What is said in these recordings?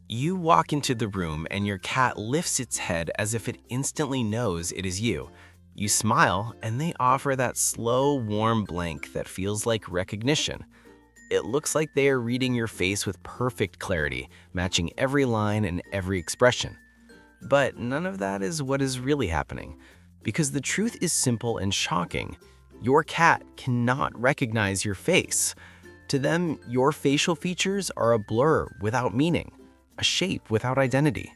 You walk into the room and your cat lifts its head as if it instantly knows it is you. You smile and they offer that slow, warm blink that feels like recognition. It looks like they are reading your face with perfect clarity, matching every line and every expression. But none of that is what is really happening, because the truth is simple and shocking. Your cat cannot recognize your face. To them, your facial features are a blur without meaning, a shape without identity.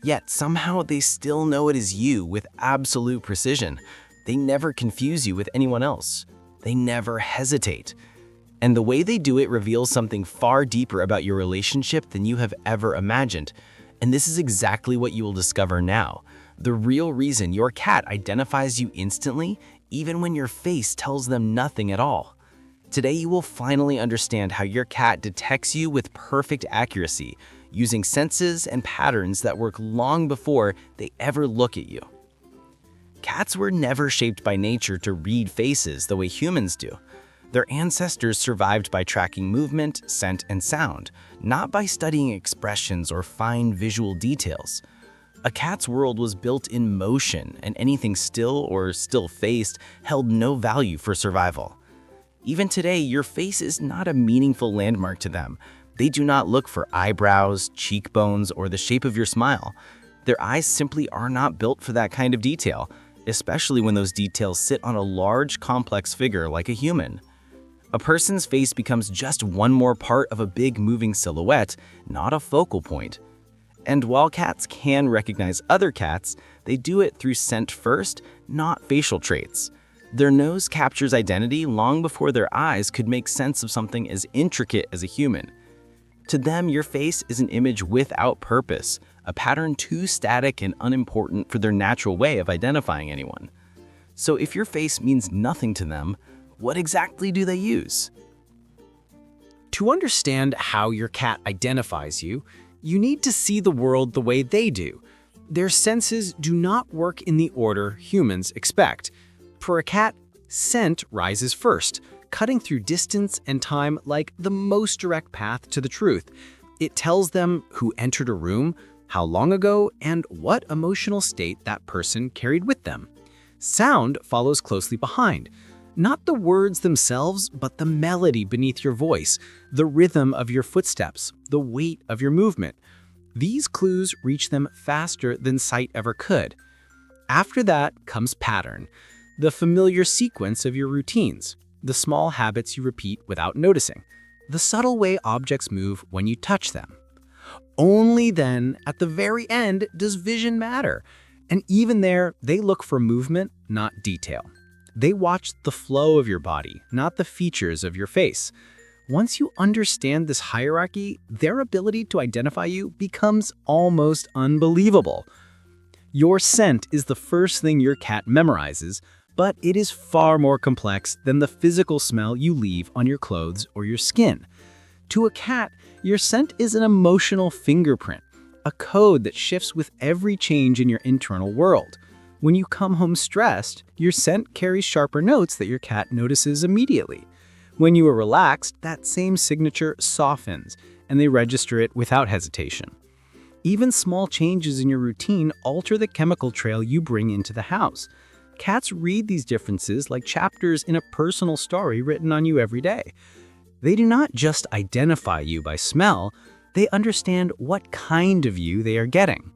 Yet somehow they still know it is you with absolute precision. They never confuse you with anyone else. They never hesitate. And the way they do it reveals something far deeper about your relationship than you have ever imagined. And this is exactly what you will discover now. The real reason your cat identifies you instantly, even when your face tells them nothing at all. Today you will finally understand how your cat detects you with perfect accuracy, using senses and patterns that work long before they ever look at you. Cats were never shaped by nature to read faces the way humans do. Their ancestors survived by tracking movement, scent, and sound, not by studying expressions or fine visual details. A cat's world was built in motion, and anything still or still-faced held no value for survival. Even today, your face is not a meaningful landmark to them. They do not look for eyebrows, cheekbones, or the shape of your smile. Their eyes simply are not built for that kind of detail, especially when those details sit on a large, complex figure like a human. A person's face becomes just one more part of a big moving silhouette, not a focal point. And while cats can recognize other cats, they do it through scent first, not facial traits. Their nose captures identity long before their eyes could make sense of something as intricate as a human. To them, your face is an image without purpose, a pattern too static and unimportant for their natural way of identifying anyone. So if your face means nothing to them, what exactly do they use? To understand how your cat identifies you, you need to see the world the way they do. Their senses do not work in the order humans expect. For a cat, scent rises first, cutting through distance and time like the most direct path to the truth. It tells them who entered a room, how long ago, and what emotional state that person carried with them. Sound follows closely behind. Not the words themselves, but the melody beneath your voice, the rhythm of your footsteps, the weight of your movement. These clues reach them faster than sight ever could. After that comes pattern, the familiar sequence of your routines, the small habits you repeat without noticing, the subtle way objects move when you touch them. Only then, at the very end, does vision matter. And even there, they look for movement, not detail. They watch the flow of your body, not the features of your face. Once you understand this hierarchy, their ability to identify you becomes almost unbelievable. Your scent is the first thing your cat memorizes, but it is far more complex than the physical smell you leave on your clothes or your skin. To a cat, your scent is an emotional fingerprint, a code that shifts with every change in your internal world. When you come home stressed, your scent carries sharper notes that your cat notices immediately. When you are relaxed, that same signature softens, and they register it without hesitation. Even small changes in your routine alter the chemical trail you bring into the house. Cats read these differences like chapters in a personal story written on you every day. They do not just identify you by smell, they understand what kind of you they are getting.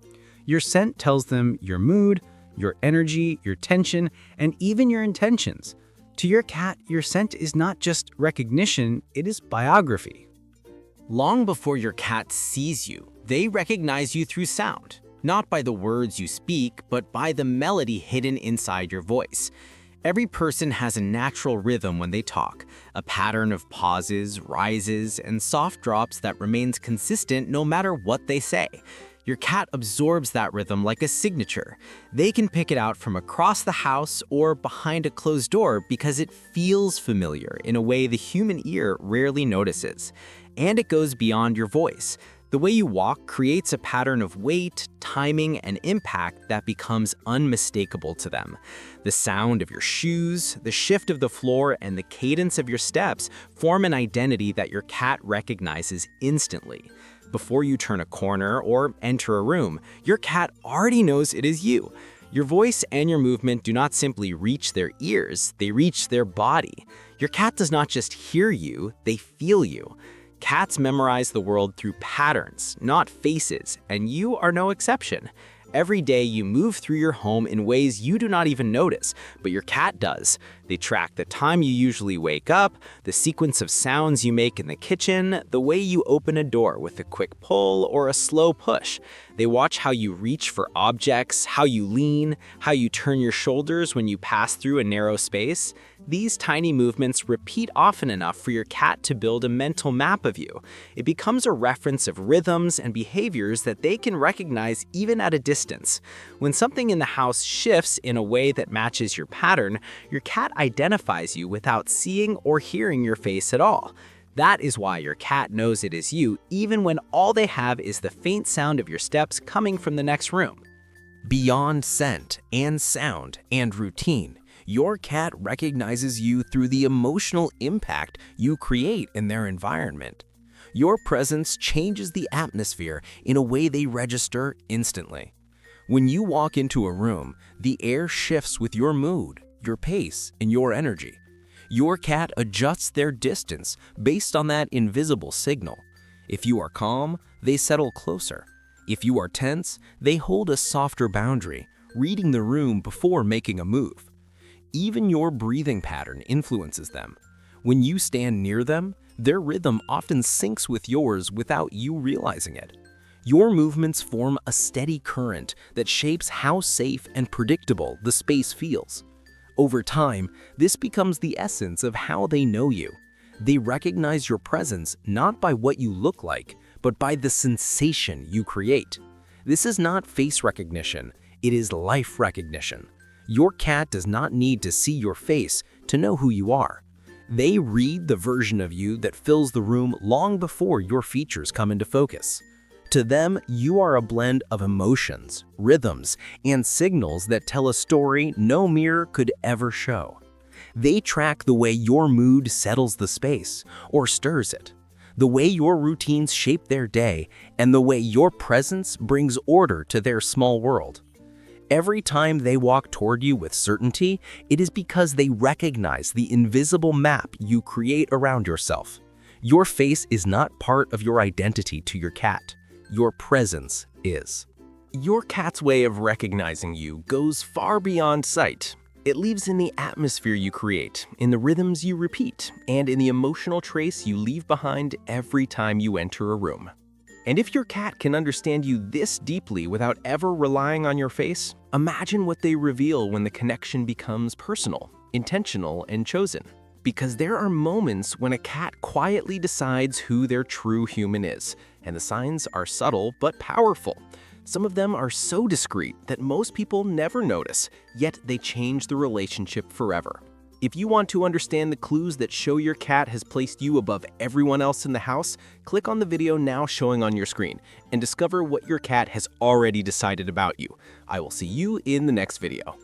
Your scent tells them your mood, your energy, your tension, and even your intentions. To your cat, your scent is not just recognition, it is biography. Long before your cat sees you, they recognize you through sound, not by the words you speak, but by the melody hidden inside your voice. Every person has a natural rhythm when they talk, a pattern of pauses, rises, and soft drops that remains consistent no matter what they say. Your cat absorbs that rhythm like a signature. They can pick it out from across the house or behind a closed door because it feels familiar in a way the human ear rarely notices. And it goes beyond your voice. The way you walk creates a pattern of weight, timing, and impact that becomes unmistakable to them. The sound of your shoes, the shift of the floor, and the cadence of your steps form an identity that your cat recognizes instantly. Before you turn a corner or enter a room, your cat already knows it is you. Your voice and your movement do not simply reach their ears, they reach their body. Your cat does not just hear you, they feel you. Cats memorize the world through patterns, not faces, and you are no exception. Every day you move through your home in ways you do not even notice, but your cat does. They track the time you usually wake up, the sequence of sounds you make in the kitchen, the way you open a door with a quick pull or a slow push. They watch how you reach for objects, how you lean, how you turn your shoulders when you pass through a narrow space. These tiny movements repeat often enough for your cat to build a mental map of you. It becomes a reference of rhythms and behaviors that they can recognize even at a distance. When something in the house shifts in a way that matches your pattern, your cat identifies you without seeing or hearing your face at all. That is why your cat knows it is you, even when all they have is the faint sound of your steps coming from the next room. Beyond scent and sound and routine, your cat recognizes you through the emotional impact you create in their environment. Your presence changes the atmosphere in a way they register instantly. When you walk into a room, the air shifts with your mood, your pace, and your energy. Your cat adjusts their distance based on that invisible signal. If you are calm, they settle closer. If you are tense, they hold a softer boundary, reading the room before making a move. Even your breathing pattern influences them. When you stand near them, their rhythm often syncs with yours without you realizing it. Your movements form a steady current that shapes how safe and predictable the space feels. Over time, this becomes the essence of how they know you. They recognize your presence not by what you look like, but by the sensation you create. This is not face recognition, it is life recognition. Your cat does not need to see your face to know who you are. They read the version of you that fills the room long before your features come into focus. To them, you are a blend of emotions, rhythms, and signals that tell a story no mirror could ever show. They track the way your mood settles the space or stirs it, the way your routines shape their day, and the way your presence brings order to their small world. Every time they walk toward you with certainty, it is because they recognize the invisible map you create around yourself. Your face is not part of your identity to your cat. Your presence is. Your cat's way of recognizing you goes far beyond sight. It lives in the atmosphere you create, in the rhythms you repeat, and in the emotional trace you leave behind every time you enter a room. And if your cat can understand you this deeply without ever relying on your face, imagine what they reveal when the connection becomes personal, intentional, and chosen. Because there are moments when a cat quietly decides who their true human is, and the signs are subtle but powerful. Some of them are so discreet that most people never notice, yet they change the relationship forever. If you want to understand the clues that show your cat has placed you above everyone else in the house, click on the video now showing on your screen and discover what your cat has already decided about you. I will see you in the next video.